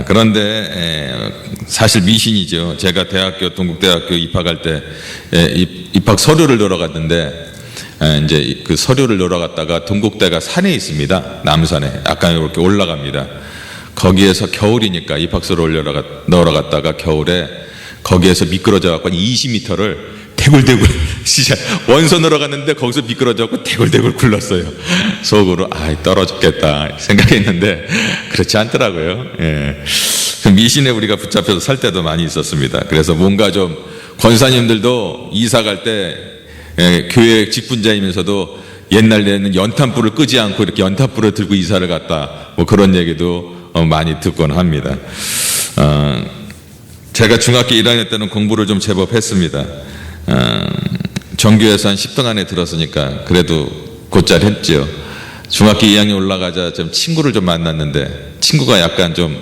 그런데 사실 미신이죠. 제가 동국대학교 입학할 때 입학 서류를 넣으러 갔는데 이제 그 서류를 넣으러 갔다가 동국대가 산에 있습니다. 남산에 약간 이렇게 올라갑니다. 거기에서 겨울이니까 입학서를 넣으러 갔다가 겨울에 거기에서 미끄러져 갖고 20m를 대굴대굴 진짜 원선으로 갔는데 거기서 미끄러져 갖고 대굴대굴 굴렀어요. 속으로 떨어졌겠다 생각했는데 그렇지 않더라고요. 그 미신에 우리가 붙잡혀서 살 때도 많이 있었습니다. 그래서 뭔가 좀 권사님들도 이사 갈 때 교회 직분자이면서도 옛날에는 연탄불을 끄지 않고 이렇게 연탄불을 들고 이사를 갔다 뭐 그런 얘기도 많이 듣곤 합니다. 제가 중학교 1학년 때는 공부를 좀 제법 했습니다. 정규에서 한 10등 안에 들었으니까 그래도 곧잘 했죠. 중학교 2학년 올라가자 좀 친구를 좀 만났는데 친구가 약간 좀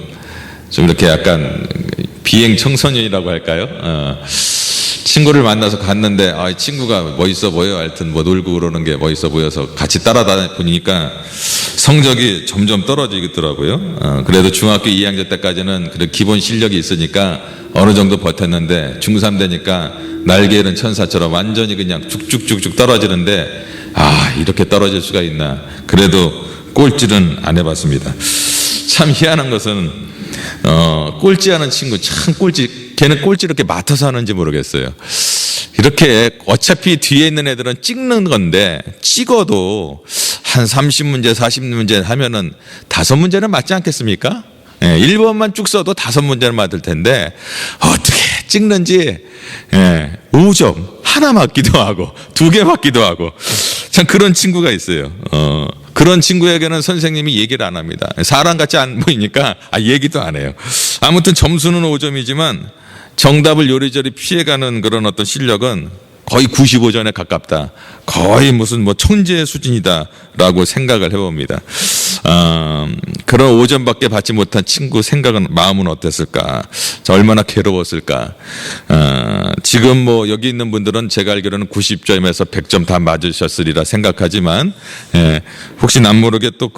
이렇게 약간 비행 청소년이라고 할까요? 친구를 만나서 갔는데 친구가 멋있어 보여. 하여튼 뭐 놀고 그러는 게 멋있어 보여서 같이 따라다니니까 성적이 점점 떨어지더라고요. 그래도 중학교 2학년 때까지는 그래도 기본 실력이 있으니까 어느 정도 버텼는데 중3 되니까 날개 잃은 천사처럼 완전히 그냥 쭉쭉쭉쭉 떨어지는데 이렇게 떨어질 수가 있나. 그래도 꼴찌는 안 해봤습니다. 참 희한한 것은 꼴찌하는 친구 참 걔는 꼴찌 이렇게 맡아서 하는지 모르겠어요. 이렇게 어차피 뒤에 있는 애들은 찍는 건데 찍어도 한 30문제 40문제 하면은 5문제는 맞지 않겠습니까? 1번만 쭉 써도 5문제는 맞을 텐데 어떻게 찍는지 5점 하나 맞기도 하고 2개 맞기도 하고 참 그런 친구가 있어요. 그런 친구에게는 선생님이 얘기를 안 합니다. 사람같이 안 보이니까 얘기도 안 해요. 아무튼 점수는 5점이지만 정답을 요리조리 피해가는 그런 어떤 실력은 거의 95점에 가깝다. 거의 무슨 뭐 천재 수준이다라고 생각을 해봅니다. 그런 5점밖에 받지 못한 친구 마음은 어땠을까? 얼마나 괴로웠을까? 지금 뭐 여기 있는 분들은 제가 알기로는 90점에서 100점 다 맞으셨으리라 생각하지만 혹시 남모르게 또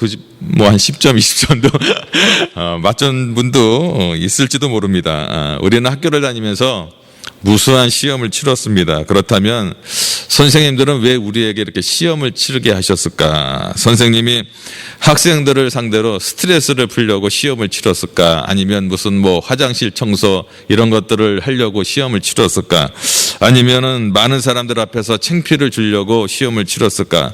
뭐 한 10점, 20점도 맞은 분도 있을지도 모릅니다. 우리는 학교를 다니면서 무수한 시험을 치렀습니다. 그렇다면 선생님들은 왜 우리에게 이렇게 시험을 치르게 하셨을까? 선생님이 학생들을 상대로 스트레스를 풀려고 시험을 치렀을까? 아니면 무슨 뭐 화장실 청소 이런 것들을 하려고 시험을 치렀을까? 아니면은 많은 사람들 앞에서 창피를 주려고 시험을 치렀을까?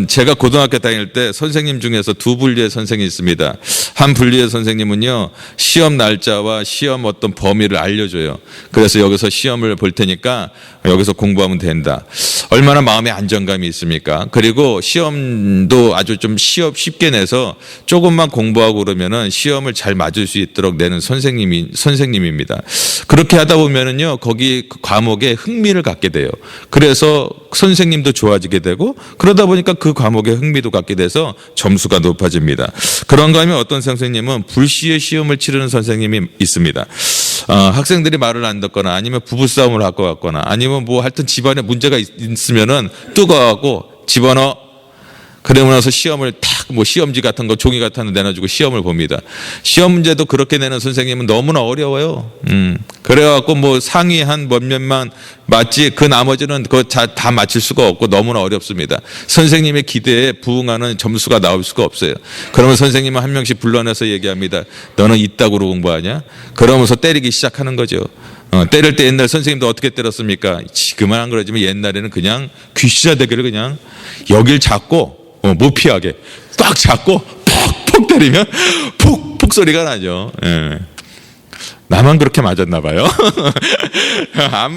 제가 고등학교 다닐 때 선생님 중에서 2분류의 선생님이 있습니다. 한 분류의 선생님은요, 시험 날짜와 시험 어떤 범위를 알려줘요. 그래서 여기서 시험을 볼 테니까 여기서 공부하면 된다. 얼마나 마음에 안정감이 있습니까? 그리고 시험도 아주 좀 쉽게 내서 조금만 공부하고 그러면은 시험을 잘 맞을 수 있도록 내는 선생님입니다. 그렇게 하다 보면은요, 거기 그 과목에 흥미를 갖게 돼요. 그래서 선생님도 좋아지게 되고 그러다 보니까 그 과목에 흥미도 갖게 돼서 점수가 높아집니다. 그런가 하면 어떤 선생님은 불시에 시험을 치르는 선생님이 있습니다. 학생들이 말을 안 듣거나 아니면 부부싸움을 할 것 같거나 아니면 뭐 하여튼 집안에 문제가 있으면은 뜨거워하고 집어넣어. 그러고 나서 시험을 뭐 시험지 같은 거 종이 같은 거 내놔주고 시험을 봅니다. 시험 문제도 그렇게 내는 선생님은 너무나 어려워요. 그래갖고 뭐 상위 한 몇몇만 맞지 그 나머지는 그거 다 맞힐 수가 없고 너무나 어렵습니다. 선생님의 기대에 부응하는 점수가 나올 수가 없어요. 그러면 선생님은 한 명씩 불러내서 얘기합니다. 너는 이따구로 공부하냐? 그러면서 때리기 시작하는 거죠. 때릴 때 옛날 선생님도 어떻게 때렸습니까? 지금은 안 그러지만 옛날에는 그냥 귀시자 되기를 그냥 여길 잡고 못 피하게 꽉 잡고 퍽퍽 때리면 푹푹 소리가 나죠. 나만 그렇게 맞았나 봐요.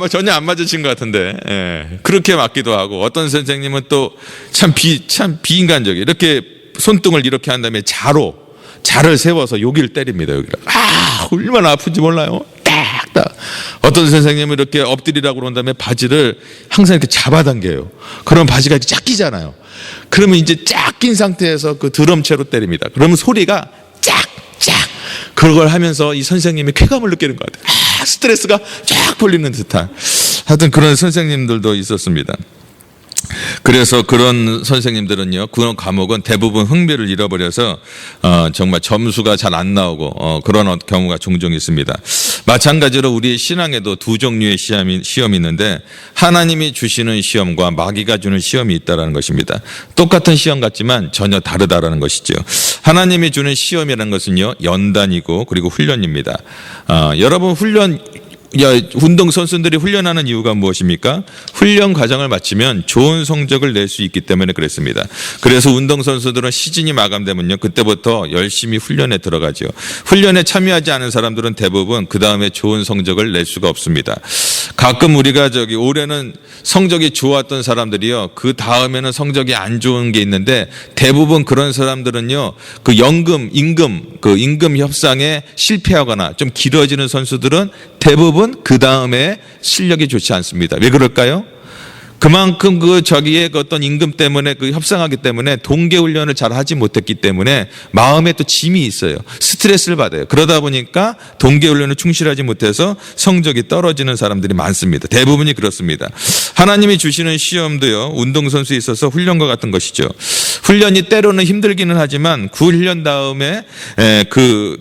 전혀 안 맞으신 것 같은데 그렇게 맞기도 하고 어떤 선생님은 또 참 비인간적이에요. 이렇게 손등을 이렇게 한 다음에 자를 세워서 여기를 때립니다. 여기를 얼마나 아픈지 몰라요. 딱 어떤 선생님은 이렇게 엎드리라고 그런 다음에 바지를 항상 이렇게 잡아당겨요. 그러면 바지가 이렇게 쫙 끼잖아요. 그러면 이제 쫙 낀 상태에서 그 드럼체로 때립니다. 그러면 소리가 쫙 그걸 하면서 이 선생님이 쾌감을 느끼는 것 같아요. 스트레스가 쫙 풀리는 듯한 하여튼 그런 선생님들도 있었습니다. 그래서 그런 선생님들은요, 그런 과목은 대부분 흥미를 잃어버려서 정말 점수가 잘 안 나오고 그런 경우가 종종 있습니다. 마찬가지로 우리 신앙에도 두 종류의 시험이 있는데 하나님이 주시는 시험과 마귀가 주는 시험이 있다는 것입니다. 똑같은 시험 같지만 전혀 다르다라는 것이죠. 하나님이 주는 시험이라는 것은요, 연단이고 그리고 훈련입니다. 여러분 운동선수들이 훈련하는 이유가 무엇입니까? 훈련 과정을 마치면 좋은 성적을 낼 수 있기 때문에 그랬습니다. 그래서 운동선수들은 시즌이 마감되면요, 그때부터 열심히 훈련에 들어가죠. 훈련에 참여하지 않은 사람들은 대부분 그 다음에 좋은 성적을 낼 수가 없습니다. 가끔 우리가 올해는 성적이 좋았던 사람들이요, 그 다음에는 성적이 안 좋은 게 있는데 대부분 그런 사람들은요, 그 임금 협상에 실패하거나 좀 길어지는 선수들은 대부분 그 다음에 실력이 좋지 않습니다. 왜 그럴까요? 그만큼 자기의 어떤 임금 때문에 협상하기 때문에 동계훈련을 잘 하지 못했기 때문에 마음에 또 짐이 있어요. 스트레스를 받아요. 그러다 보니까 동계훈련을 충실하지 못해서 성적이 떨어지는 사람들이 많습니다. 대부분이 그렇습니다. 하나님이 주시는 시험도요, 운동선수에 있어서 훈련과 같은 것이죠. 훈련이 때로는 힘들기는 하지만 그 훈련 다음에 그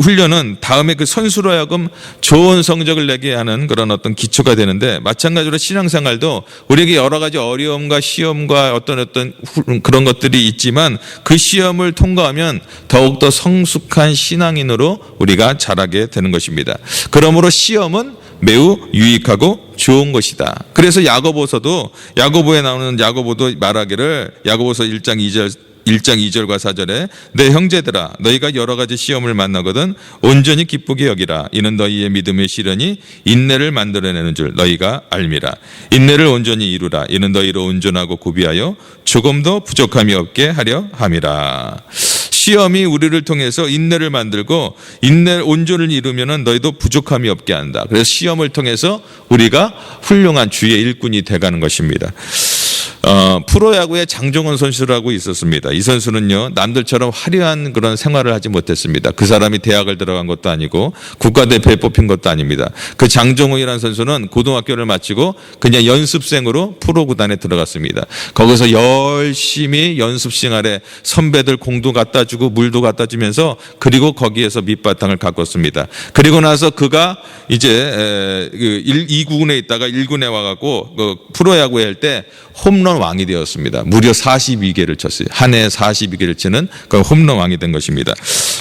훈련은 다음에 그 선수로 하여금 좋은 성적을 내게 하는 그런 어떤 기초가 되는데, 마찬가지로 신앙생활도 우리에게 여러 가지 어려움과 시험과 어떤 그런 것들이 있지만 그 시험을 통과하면 더욱더 성숙한 신앙인으로 우리가 자라게 되는 것입니다. 그러므로 시험은 매우 유익하고 좋은 것이다. 그래서 야고보에 나오는 야고보도 말하기를, 야고보서 1장 2절과 4절에 내 형제들아 너희가 여러 가지 시험을 만나거든 온전히 기쁘게 여기라. 이는 너희의 믿음의 시련이 인내를 만들어내는 줄 너희가 알미라. 인내를 온전히 이루라. 이는 너희로 온전하고 구비하여 조금도 부족함이 없게 하려 함이라. 시험이 우리를 통해서 인내를 만들고 온전을 이루면은 너희도 부족함이 없게 한다. 그래서 시험을 통해서 우리가 훌륭한 주의 일꾼이 돼가는 것입니다. 프로야구에 장종원 선수라고 있었습니다. 이 선수는요, 남들처럼 화려한 그런 생활을 하지 못했습니다. 그 사람이 대학을 들어간 것도 아니고 국가대표에 뽑힌 것도 아닙니다. 그 장종원이라는 선수는 고등학교를 마치고 그냥 연습생으로 프로 구단에 들어갔습니다. 거기서 열심히 연습 생활에 선배들 공도 갖다 주고 물도 갖다 주면서, 그리고 거기에서 밑바탕을 가꿨습니다. 그리고 나서 그가 이제 2군에 있다가 1군에 와갖고 프로야구에 할 때 홈런 왕이 되었습니다. 무려 42개를 쳤어요. 한 해에 42개를 치는 그 홈런 왕이 된 것입니다.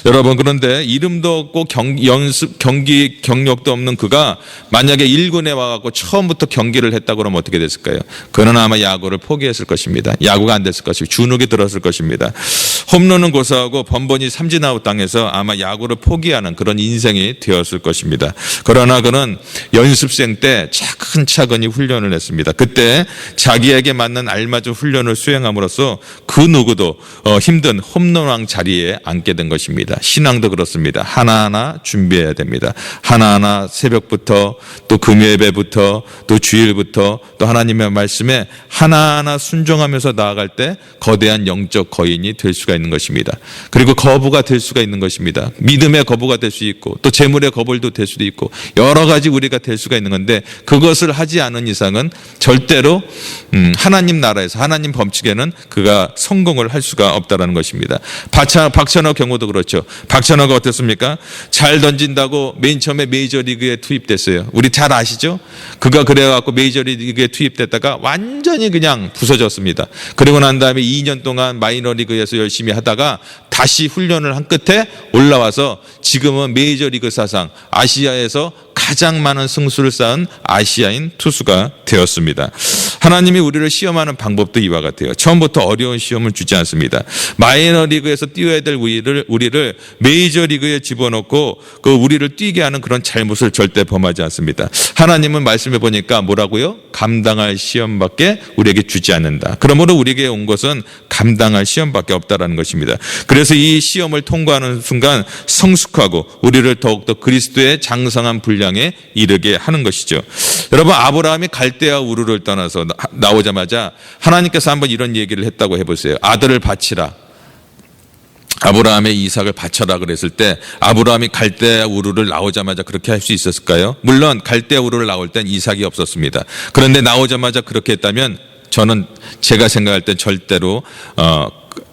여러분, 그런데 이름도 없고 경기 경력도 없는 그가 만약에 1군에 와갖고 처음부터 경기를 했다고 그러면 어떻게 됐을까요? 그는 아마 야구를 포기했을 것입니다. 야구가 안 됐을 것이고 주눅이 들었을 것입니다. 홈런은 고사하고 번번이 삼진아웃 당해서 아마 야구를 포기하는 그런 인생이 되었을 것입니다. 그러나 그는 연습생 때 차근차근히 훈련을 했습니다. 그때 자기에게 맞는 알맞은 훈련을 수행함으로써 그 누구도 힘든 홈런왕 자리에 앉게 된 것입니다. 신앙도 그렇습니다. 하나하나 준비해야 됩니다. 하나하나 새벽부터 또 금요예배부터 또 주일부터 또 하나님의 말씀에 하나하나 순종하면서 나아갈 때 거대한 영적 거인이 될 수가 있는 것입니다. 그리고 거부가 될 수가 있는 것입니다. 믿음의 거부가 될 수 있고 또 재물의 거부도 될 수도 있고 여러 가지 우리가 될 수가 있는 건데, 그것을 하지 않은 이상은 절대로 하나님 나라에서 하나님 법칙에는 그가 성공을 할 수가 없다라는 것입니다. 박찬호 경우도 그렇죠. 박찬호가 어땠습니까? 잘 던진다고 맨 처음에 메이저리그에 투입됐어요. 우리 잘 아시죠? 그가 그래갖고 메이저리그에 투입됐다가 완전히 그냥 부서졌습니다. 그리고 난 다음에 2년 동안 마이너리그에서 열심히 하다가 다시 훈련을 한 끝에 올라와서 지금은 메이저리그 사상 아시아에서 가장 많은 승수를 쌓은 아시아인 투수가 되었습니다. 하나님이 우리를 시험하는 방법도 이와 같아요. 처음부터 어려운 시험을 주지 않습니다. 마이너리그에서 뛰어야 될 우리를 메이저리그에 집어넣고 그 우리를 뛰게 하는 그런 잘못을 절대 범하지 않습니다. 하나님은 말씀해 보니까 뭐라고요? 감당할 시험밖에 우리에게 주지 않는다. 그러므로 우리에게 온 것은 감당할 시험밖에 없다라는 것입니다. 그래서 이 시험을 통과하는 순간 성숙하고 우리를 더욱더 그리스도의 장성한 분량에 이르게 하는 것이죠. 여러분, 아브라함이 갈대아 우르를 떠나서 나오자마자 하나님께서 한번 이런 얘기를 했다고 해보세요. 아들을 바치라. 아브라함의 이삭을 바쳐라 그랬을 때 아브라함이 갈대아 우르를 나오자마자 그렇게 할 수 있었을까요? 물론 갈대아 우르를 나올 땐 이삭이 없었습니다. 그런데 나오자마자 그렇게 했다면 저는 제가 생각할 때 절대로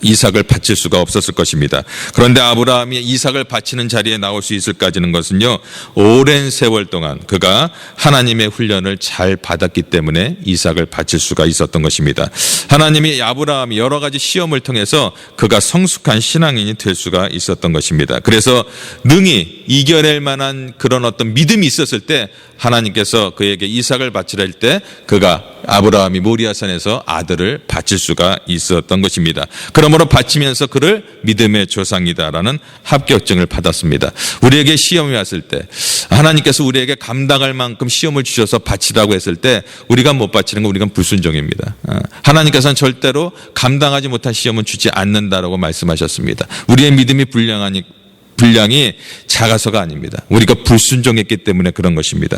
이삭을 바칠 수가 없었을 것입니다. 그런데 아브라함이 이삭을 바치는 자리에 나올 수 있을까지는 것은요, 오랜 세월 동안 그가 하나님의 훈련을 잘 받았기 때문에 이삭을 바칠 수가 있었던 것입니다. 하나님이 아브라함이 여러 가지 시험을 통해서 그가 성숙한 신앙인이 될 수가 있었던 것입니다. 그래서 능히 이겨낼 만한 그런 어떤 믿음이 있었을 때 하나님께서 그에게 이삭을 바치라 할 때 그가 아브라함이 모리아산에서 아들을 바칠 수가 있었던 것입니다. 그러므로 바치면서 그를 믿음의 조상이다라는 합격증을 받았습니다. 우리에게 시험이 왔을 때 하나님께서 우리에게 감당할 만큼 시험을 주셔서 바치라고 했을 때 우리가 못 바치는 건 우리가 불순종입니다. 하나님께서는 절대로 감당하지 못한 시험은 주지 않는다라고 말씀하셨습니다. 우리의 믿음이 분량이 작아서가 아닙니다. 우리가 불순종했기 때문에 그런 것입니다.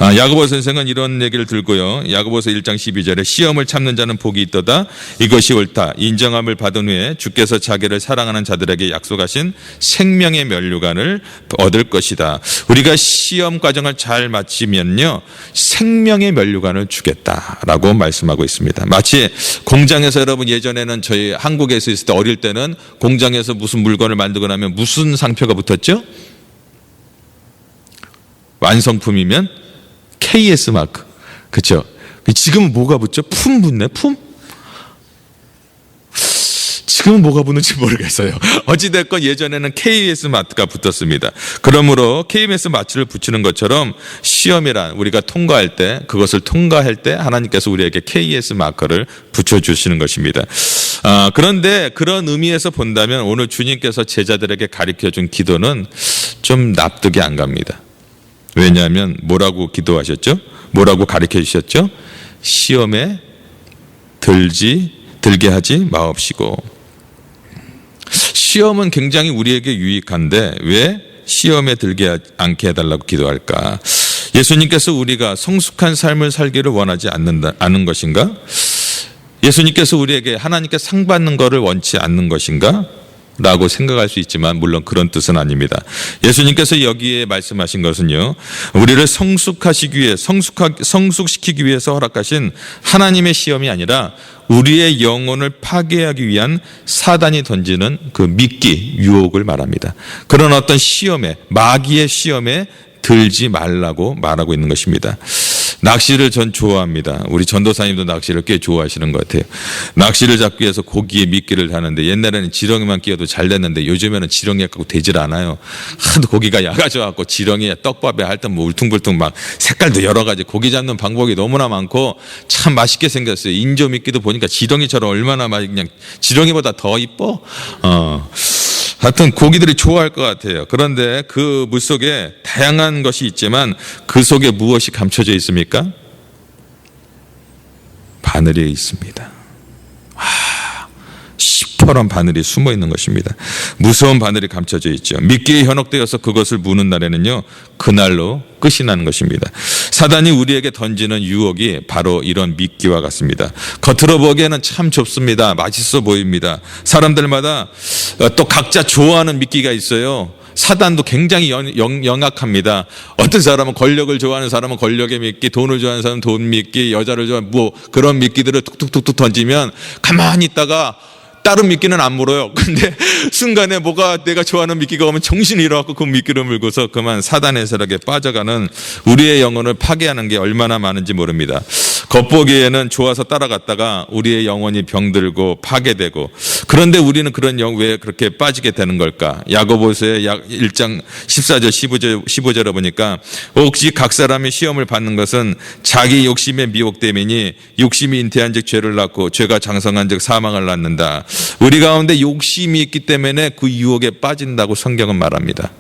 야고보 선생은 이런 얘기를 들고요. 야고보서 1장 12절에 시험을 참는 자는 복이 있도다. 이것이 옳다. 인정함을 받은 후에 주께서 자기를 사랑하는 자들에게 약속하신 생명의 면류관을 얻을 것이다. 우리가 시험 과정을 잘 마치면요, 생명의 면류관을 주겠다라고 말씀하고 있습니다. 마치 공장에서 여러분 예전에는 저희 한국에서 있을 때 어릴 때는 공장에서 무슨 물건을 만들고 나면 무슨 상표가 붙었죠? 완성품이면 KS 마크. 그렇죠? 지금은 뭐가 붙죠? 품 붙네. 품? 지금은 뭐가 붙는지 모르겠어요. 어찌됐건 예전에는 KS 마크가 붙었습니다. 그러므로 KS 마크를 붙이는 것처럼 시험이란 우리가 통과할 때, 그것을 통과할 때 하나님께서 우리에게 KS 마크를 붙여주시는 것입니다. 그런데 그런 의미에서 본다면 오늘 주님께서 제자들에게 가르쳐준 기도는 좀 납득이 안 갑니다. 왜냐하면 뭐라고 기도하셨죠? 뭐라고 가르쳐 주셨죠? 시험에 들게 하지 마옵시고. 시험은 굉장히 우리에게 유익한데 왜 시험에 들게 않게 해달라고 기도할까? 예수님께서 우리가 성숙한 삶을 살기를 원하지 않는 것인가? 예수님께서 우리에게 하나님께 상 받는 것을 원치 않는 것인가? 라고 생각할 수 있지만 물론 그런 뜻은 아닙니다. 예수님께서 여기에 말씀하신 것은요, 우리를 성숙시키기 위해서 허락하신 하나님의 시험이 아니라 우리의 영혼을 파괴하기 위한 사단이 던지는 그 미끼, 유혹을 말합니다. 그런 어떤 시험에, 마귀의 시험에 들지 말라고 말하고 있는 것입니다. 낚시를 전 좋아합니다. 우리 전도사님도 낚시를 꽤 좋아하시는 것 같아요. 낚시를 잡기 위해서 고기에 미끼를 하는데 옛날에는 지렁이만 끼워도 잘 됐는데 요즘에는 지렁이가 갖고 되질 않아요. 하도 고기가 약아져갖고 지렁이에 떡밥에 하여튼 뭐 울퉁불퉁 막 색깔도 여러 가지, 고기 잡는 방법이 너무나 많고 참 맛있게 생겼어요. 인조 미끼도 보니까 지렁이처럼 얼마나 그냥 지렁이보다 더 이뻐. 하여튼 고기들이 좋아할 것 같아요. 그런데 그 물속에 다양한 것이 있지만 그 속에 무엇이 감춰져 있습니까? 바늘이 있습니다. 시퍼런 바늘이 숨어 있는 것입니다. 무서운 바늘이 감춰져 있죠. 미끼에 현혹되어서 그것을 무는 날에는요, 그날로 끝이 나는 것입니다. 사단이 우리에게 던지는 유혹이 바로 이런 미끼와 같습니다. 겉으로 보기에는 참 좋습니다. 맛있어 보입니다. 사람들마다 또 각자 좋아하는 미끼가 있어요. 사단도 굉장히 영악합니다. 어떤 사람은 권력을 좋아하는 사람은 권력의 미끼, 돈을 좋아하는 사람은 돈 미끼, 여자를 좋아하는 그런 미끼들을 툭툭툭툭 던지면 가만히 있다가 다른 미끼는 안 물어요. 근데 순간에 뭐가 내가 좋아하는 미끼가 오면 정신이 잃어갖고 그 미끼를 물고서 그만 사단의 세력에 빠져가는 우리의 영혼을 파괴하는 게 얼마나 많은지 모릅니다. 겉보기에는 좋아서 따라갔다가 우리의 영혼이 병들고 파괴되고, 그런데 우리는 그런 왜 그렇게 빠지게 되는 걸까? 야고보서의 1장 14절 15절에 보니까 오직 각 사람이 시험을 받는 것은 자기 욕심에 미혹됨이니 욕심이 잉태한 즉 죄를 낳고 죄가 장성한 즉 사망을 낳는다. 우리 가운데 욕심이 있기 때문에 그 유혹에 빠진다고 성경은 말합니다.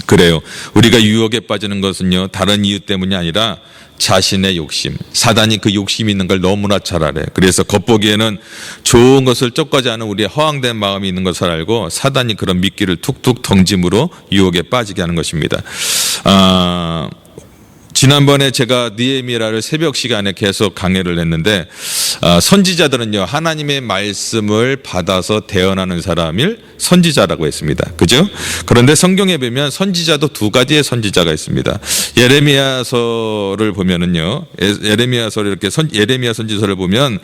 그래요. 우리가 유혹에 빠지는 것은요, 다른 이유 때문이 아니라 자신의 욕심, 사단이 그 욕심이 있는 걸 너무나 잘 알아요. 그래서 겉보기에는 좋은 것을 쫓고자 하는 우리의 허황된 마음이 있는 것을 알고 사단이 그런 미끼를 툭툭 던짐으로 유혹에 빠지게 하는 것입니다. 지난번에 제가 느헤미야를 새벽 시간에 계속 강해를 했는데 선지자들은요 하나님의 말씀을 받아서 대언하는 사람을 선지자라고 했습니다. 그죠? 그런데 성경에 보면 선지자도 두 가지의 선지자가 있습니다. 예레미야서를 보면은요 예레미야서를 이렇게 예레미야 선지서를 보면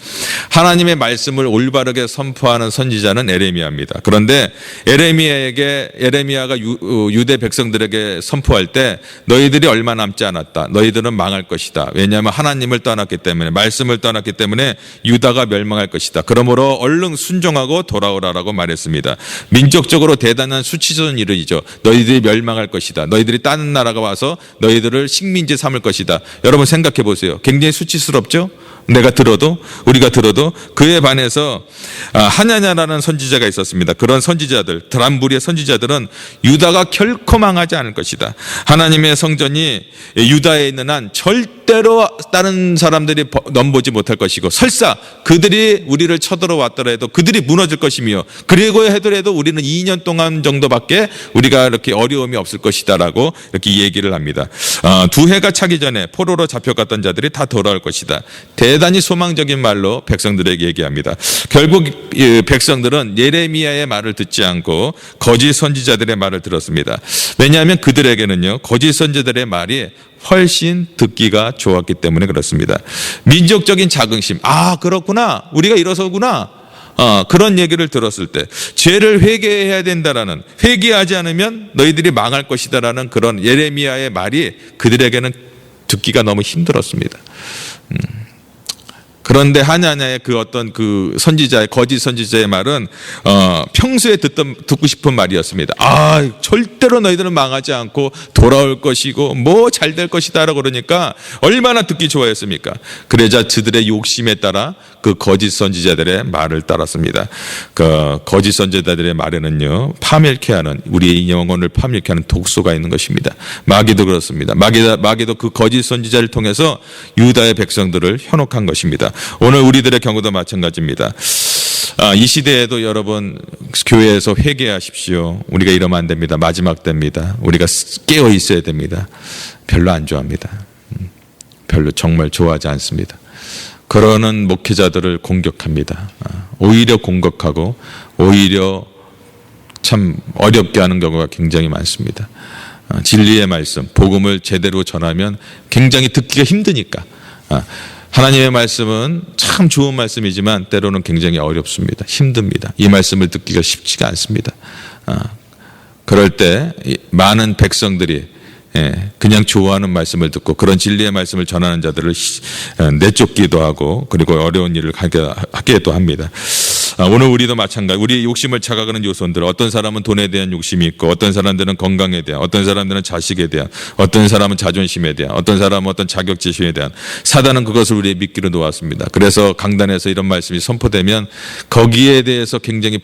하나님의 말씀을 올바르게 선포하는 선지자는 예레미야입니다. 그런데 예레미야가 유대 백성들에게 선포할 때 너희들이 얼마 남지 않았다. 너희들은 망할 것이다. 왜냐하면 하나님을 떠났기 때문에 말씀을 떠났기 때문에 유다가 멸망할 것이다. 그러므로 얼른 순종하고 돌아오라라고 말했습니다. 민족적으로 대단한 수치스러운 일이죠. 너희들이 멸망할 것이다. 너희들이 다른 나라가 와서 너희들을 식민지 삼을 것이다. 여러분 생각해 보세요. 굉장히 수치스럽죠? 우리가 들어도 그에 반해서 하냐냐라는 선지자가 있었습니다. 그런 선지자들, 드람부리의 선지자들은 유다가 결코 망하지 않을 것이다. 하나님의 성전이 유다에 있는 한 절대로 다른 사람들이 넘보지 못할 것이고 설사 그들이 우리를 쳐들어왔더라도 그들이 무너질 것이며 그리고 하더라도 우리는 2년 동안 정도밖에 우리가 이렇게 어려움이 없을 것이다라고 이렇게 얘기를 합니다. 두 해가 차기 전에 포로로 잡혀갔던 자들이 다 돌아올 것이다. 대단히 소망적인 말로 백성들에게 얘기합니다. 결국 백성들은 예레미야의 말을 듣지 않고 거짓 선지자들의 말을 들었습니다. 왜냐하면 그들에게는요 거짓 선지자들의 말이 훨씬 듣기가 좋았기 때문에 그렇습니다. 민족적인 자긍심, 그렇구나, 우리가 이러서구나, 그런 얘기를 들었을 때 죄를 회개해야 된다라는, 회개하지 않으면 너희들이 망할 것이다라는 그런 예레미야의 말이 그들에게는 듣기가 너무 힘들었습니다. 그런데 하냐냐의 그 어떤 그 선지자의 거짓 선지자의 말은 평소에 듣고 싶은 말이었습니다. 절대로 너희들은 망하지 않고 돌아올 것이고 뭐 잘 될 것이다라고 그러니까 얼마나 듣기 좋아했습니까? 그러자 그들의 욕심에 따라 그 거짓 선지자들의 말을 따랐습니다. 그 거짓 선지자들의 말에는요 파멸케 하는, 우리의 영혼을 파멸케 하는 독소가 있는 것입니다. 마귀도 그렇습니다. 마귀도 그 거짓 선지자를 통해서 유다의 백성들을 현혹한 것입니다. 오늘 우리들의 경우도 마찬가지입니다. 이 시대에도 여러분 교회에서 회개하십시오. 우리가 이러면 안 됩니다. 마지막 때입니다. 우리가 깨어 있어야 됩니다. 별로 안 좋아합니다. 별로 정말 좋아하지 않습니다. 그러는 목회자들을 공격합니다. 오히려 공격하고 오히려 참 어렵게 하는 경우가 굉장히 많습니다. 진리의 말씀, 복음을 제대로 전하면 굉장히 듣기가 힘드니까. 하나님의 말씀은 참 좋은 말씀이지만 때로는 굉장히 어렵습니다. 힘듭니다. 이 말씀을 듣기가 쉽지가 않습니다. 그럴 때 많은 백성들이 그냥 좋아하는 말씀을 듣고 그런 진리의 말씀을 전하는 자들을 내쫓기도 하고 그리고 어려운 일을 하기도 합니다. 오늘 우리도 마찬가지. 우리의 욕심을 착각하는 요소들, 어떤 사람은 돈에 대한 욕심이 있고 어떤 사람들은 건강에 대한, 어떤 사람들은 자식에 대한, 어떤 사람은 자존심에 대한, 어떤 사람은 어떤 자격지심에 대한, 사단은 그것을 우리의 미끼로 놓았습니다. 그래서 강단에서 이런 말씀이 선포되면 거기에 대해서 굉장히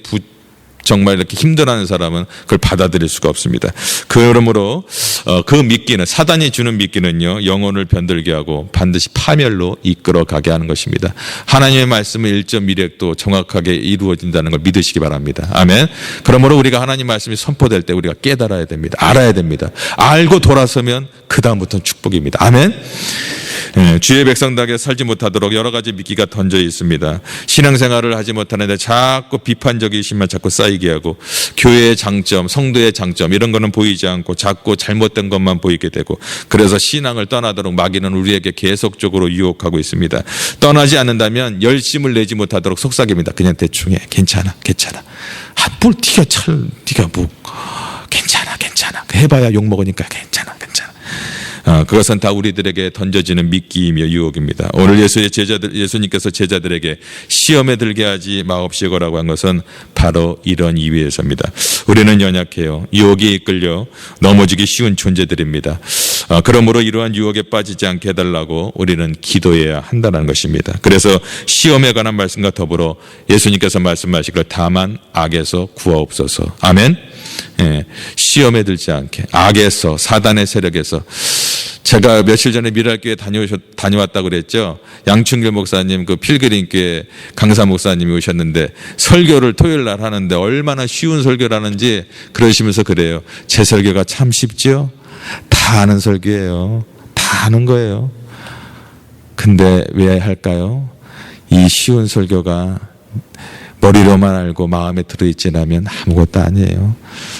정말 이렇게 힘들어하는 사람은 그걸 받아들일 수가 없습니다. 그러므로 그 미끼는, 사단이 주는 미끼는요 영혼을 변들게 하고 반드시 파멸로 이끌어가게 하는 것입니다. 하나님의 말씀은 1.1획도 정확하게 이루어진다는 걸 믿으시기 바랍니다. 아멘. 그러므로 우리가 하나님 말씀이 선포될 때 우리가 깨달아야 됩니다. 알아야 됩니다. 알고 돌아서면 그 다음부터는 축복입니다. 아멘. 주의 백성답게 살지 못하도록 여러 가지 미끼가 던져 있습니다. 신앙생활을 하지 못하는데 자꾸 비판적이심만 자꾸 쌓이게 하고 교회의 장점, 성도의 장점 이런 거는 보이지 않고 자꾸 잘못된 것만 보이게 되고 그래서 신앙을 떠나도록 마귀는 우리에게 계속적으로 유혹하고 있습니다. 떠나지 않는다면 열심을 내지 못하도록 속삭입니다. 그냥 대충 해. 괜찮아. 뭘 네가 뭐 괜찮아. 해봐야 욕먹으니까 괜찮아. 그것은 다 우리들에게 던져지는 미끼이며 유혹입니다. 오늘 예수님께서 제자들에게 시험에 들게 하지 마옵시고라고 한 것은 바로 이런 이유에서입니다. 우리는 연약해요. 유혹에 이끌려 넘어지기 쉬운 존재들입니다. 그러므로 이러한 유혹에 빠지지 않게 해달라고 우리는 기도해야 한다는 것입니다. 그래서 시험에 관한 말씀과 더불어 예수님께서 말씀하시기를 다만 악에서 구하옵소서. 아멘. 시험에 들지 않게, 악에서, 사단의 세력에서. 제가 며칠 전에 미랄교회 다녀왔다고 그랬죠. 양춘길 목사님, 그 필그림교회 강사 목사님이 오셨는데 설교를 토요일 날 하는데 얼마나 쉬운 설교를 하는지 그러시면서 그래요. 제 설교가 참 쉽죠? 다 아는 설교예요. 다 아는 거예요. 근데 왜 할까요? 이 쉬운 설교가 머리로만 알고 마음에 들어있지라면 아무것도 아니에요.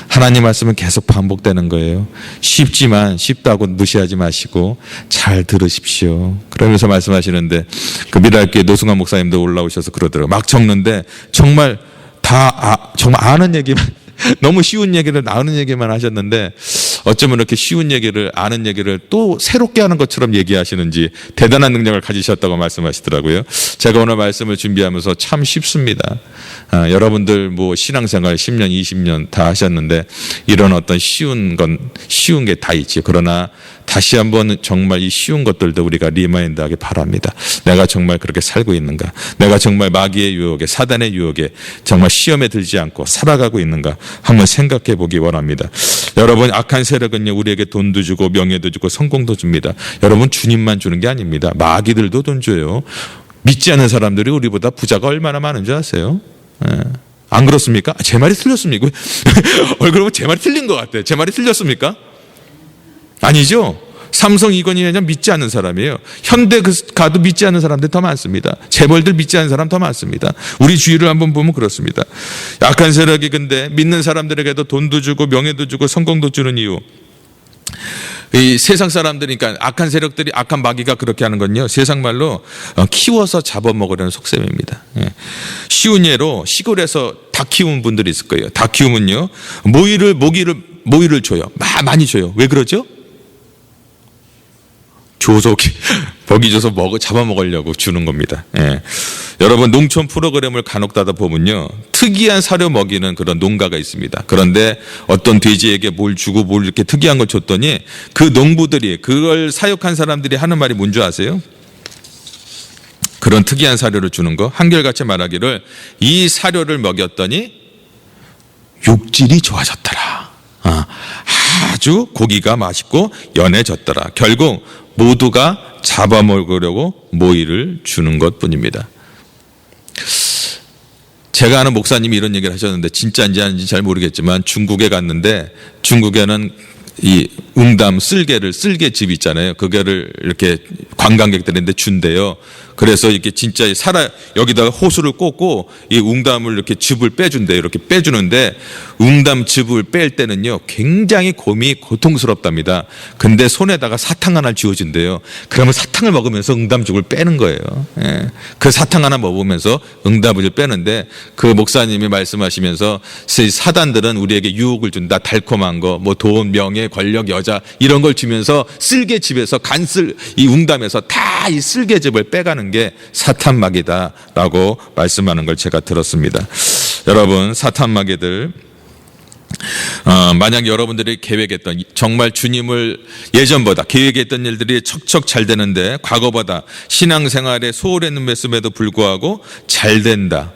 하나님 말씀은 계속 반복되는 거예요. 쉽지만 쉽다고 무시하지 마시고 잘 들으십시오. 그러면서 말씀하시는데 그 미랄교회 노승환 목사님도 올라오셔서 그러더라고요. 막 적는데 정말 정말 아는 얘기만 너무 쉬운 얘기를 아는 얘기만 하셨는데 어쩌면 이렇게 쉬운 얘기를 아는 얘기를 또 새롭게 하는 것처럼 얘기하시는지 대단한 능력을 가지셨다고 말씀하시더라고요. 제가 오늘 말씀을 준비하면서 참 쉽습니다. 여러분들 뭐 신앙생활 10년 20년 다 하셨는데 이런 어떤 쉬운 게 다 있지. 그러나 다시 한번 정말 이 쉬운 것들도 우리가 리마인드하기 바랍니다. 내가 정말 그렇게 살고 있는가? 내가 정말 마귀의 유혹에 사단의 유혹에 정말 시험에 들지 않고 살아가고 있는가? 한번 생각해 보기 원합니다. 여러분, 악한 세력은요 우리에게 돈도 주고 명예도 주고 성공도 줍니다. 여러분, 주님만 주는 게 아닙니다. 마귀들도 돈 줘요. 믿지 않는 사람들이 우리보다 부자가 얼마나 많은 줄 아세요? 안 그렇습니까? 제 말이 틀렸습니까? 얼굴 보면 제 말이 틀린 것 같아요. 제 말이 틀렸습니까? 아니죠. 삼성 이건희 회장 믿지 않는 사람이에요. 현대 가도 믿지 않는 사람들 더 많습니다. 재벌들 믿지 않는 사람 더 많습니다. 우리 주위를 한번 보면 그렇습니다. 약한 세력이 근데 믿는 사람들에게도 돈도 주고 명예도 주고 성공도 주는 이유, 이 세상 사람들이니까 악한 세력들이 악한 마귀가 그렇게 하는 건요 세상 말로 키워서 잡아먹으려는 속셈입니다. 쉬운 예로 시골에서 닭 키우는 분들이 있을 거예요. 닭 키우면요 모이를 줘요. 많이 줘요. 왜 그러죠? 줘서 먹이 줘서 잡아먹으려고 주는 겁니다. 여러분, 농촌 프로그램을 간혹가다 보면요 특이한 사료 먹이는 그런 농가가 있습니다. 그런데 어떤 돼지에게 뭘 주고 뭘 이렇게 특이한 걸 줬더니 그 농부들이 그걸 사육한 사람들이 하는 말이 뭔지 아세요? 그런 특이한 사료를 주는 거 한결같이 말하기를 이 사료를 먹였더니 육질이 좋아졌더라. 아주 고기가 맛있고 연해졌더라. 결국 모두가 잡아먹으려고 모이를 주는 것뿐입니다. 제가 아는 목사님이 이런 얘기를 하셨는데 진짜인지 아닌지 잘 모르겠지만 중국에 갔는데 중국에는 이 웅담 쓸개집 있잖아요. 그거를 이렇게 관광객들한테 준대요. 그래서 이렇게 진짜 여기다가 호수를 꽂고 이 웅담을 이렇게 즙을 빼준대요. 이렇게 빼주는데 웅담 즙을 뺄 때는요 굉장히 고통스럽답니다. 근데 손에다가 사탕 하나 쥐어준대요. 그러면 사탕을 먹으면서 웅담즙을 빼는 거예요. 그 사탕 하나 먹으면서 웅담즙을 빼는데 그 목사님이 말씀하시면서 사단들은 우리에게 유혹을 준다. 달콤한 거, 뭐 돈, 명예, 권력, 여자 이런 걸 주면서 쓸개즙에서 이 웅담에서 다 이 쓸개즙을 빼가는 게 사탄마귀다라고 말씀하는 걸 제가 들었습니다. 여러분, 사탄마귀들 만약 여러분들이 계획했던 정말 주님을 예전보다 계획했던 일들이 척척 잘 되는데 과거보다 신앙생활에 소홀했음에도 불구하고 잘 된다,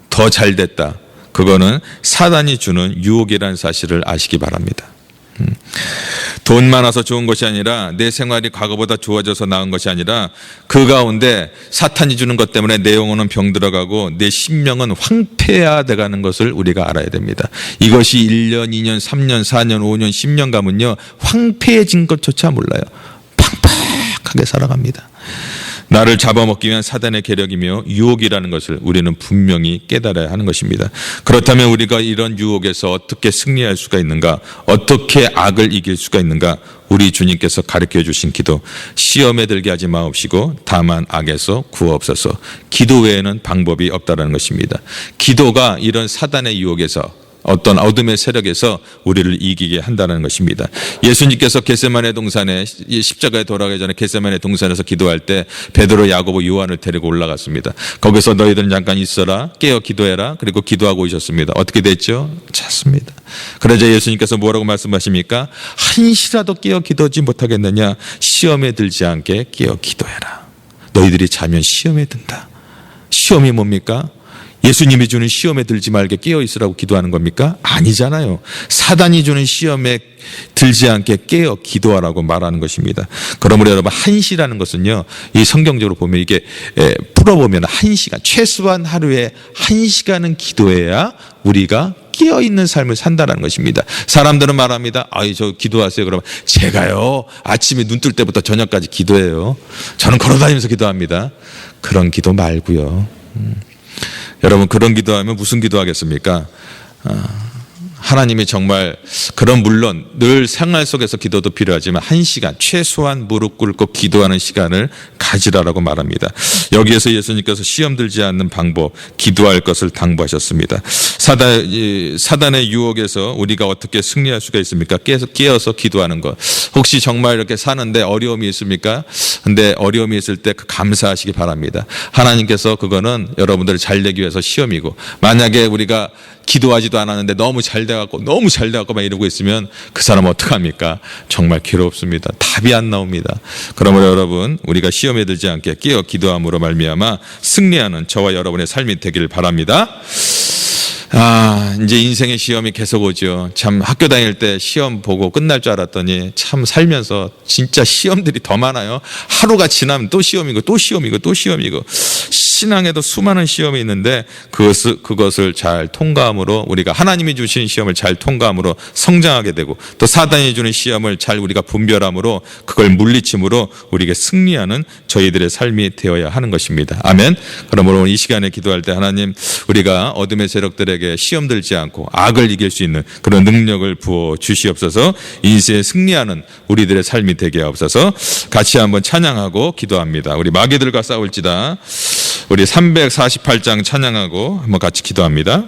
더 잘 됐다, 그거는 사단이 주는 유혹이라는 사실을 아시기 바랍니다. 돈 많아서 좋은 것이 아니라 내 생활이 과거보다 좋아져서 나은 것이 아니라 그 가운데 사탄이 주는 것 때문에 내 영혼은 병들어가고 내 심령은 황폐화돼가는 것을 우리가 알아야 됩니다. 이것이 1년, 2년, 3년, 4년, 5년, 10년 가면요 황폐해진 것조차 몰라요. 팍팍하게 살아갑니다. 나를 잡아먹기 위한 사단의 계략이며 유혹이라는 것을 우리는 분명히 깨달아야 하는 것입니다. 그렇다면 우리가 이런 유혹에서 어떻게 승리할 수가 있는가, 어떻게 악을 이길 수가 있는가, 우리 주님께서 가르쳐 주신 기도, 시험에 들게 하지 마옵시고 다만 악에서 구하옵소서. 기도 외에는 방법이 없다는 것입니다. 기도가 이런 사단의 유혹에서 어떤 어둠의 세력에서 우리를 이기게 한다는 것입니다. 예수님께서 겟세마네 동산에 십자가에 돌아가기 전에 겟세마네 동산에서 기도할 때 베드로, 야고보, 요한을 데리고 올라갔습니다. 거기서 너희들은 잠깐 있어라, 깨어 기도해라. 그리고 기도하고 오셨습니다. 어떻게 됐죠? 잤습니다. 그러자 예수님께서 뭐라고 말씀하십니까? 한시라도 깨어 기도하지 못하겠느냐? 시험에 들지 않게 깨어 기도해라. 너희들이 자면 시험에 든다. 시험이 뭡니까? 예수님이 주는 시험에 들지 말게 깨어 있으라고 기도하는 겁니까? 아니잖아요. 사단이 주는 시험에 들지 않게 깨어 기도하라고 말하는 것입니다. 그러므로 여러분, 한시라는 것은요, 이 성경적으로 보면 이게 풀어보면 1시간, 최소한 하루에 1시간은 기도해야 우리가 깨어 있는 삶을 산다는 것입니다. 사람들은 말합니다. 아이 저 기도하세요. 그러면 제가요 아침에 눈 뜰 때부터 저녁까지 기도해요. 저는 걸어다니면서 기도합니다. 그런 기도 말고요. 여러분 그런 기도하면 무슨 기도하겠습니까? 하나님이 정말 그런 물론 늘 생활 속에서 기도도 필요하지만 1시간 최소한 무릎 꿇고 기도하는 시간을 가지라라고 말합니다. 여기에서 예수님께서 시험 들지 않는 방법 기도할 것을 당부하셨습니다. 사단의 유혹에서 우리가 어떻게 승리할 수가 있습니까? 깨어서 기도하는 것. 혹시 정말 이렇게 사는데 어려움이 있습니까? 근데 어려움이 있을 때 감사하시기 바랍니다. 하나님께서 그거는 여러분들을 잘 되기 위해서 시험이고 만약에 우리가 기도하지도 않았는데 너무 잘 돼갖고 막 이러고 있으면 그 사람은 어떡합니까? 정말 괴롭습니다. 답이 안 나옵니다. 그러므로 여러분 우리가 시험에 들지 않게 깨어 기도함으로 말미암아 승리하는 저와 여러분의 삶이 되기를 바랍니다. 이제 인생의 시험이 계속 오죠. 참 학교 다닐 때 시험 보고 끝날 줄 알았더니 참 살면서 진짜 시험들이 더 많아요. 하루가 지나면 또 시험이고 또 시험이고 또 시험이고 신앙에도 수많은 시험이 있는데 그것을 잘 통과함으로 우리가 하나님이 주신 시험을 잘 통과함으로 성장하게 되고 또 사단이 주는 시험을 잘 우리가 분별함으로 그걸 물리침으로 우리에게 승리하는 저희들의 삶이 되어야 하는 것입니다. 아멘. 그러므로 이 시간에 기도할 때 하나님 우리가 어둠의 세력들에게 시험 들지 않고 악을 이길 수 있는 그런 능력을 부어 주시옵소서. 인생에 승리하는 우리들의 삶이 되게 하옵소서. 같이 한번 찬양하고 기도합니다. 우리 마귀들과 싸울지다. 우리 348장 찬양하고 한번 같이 기도합니다.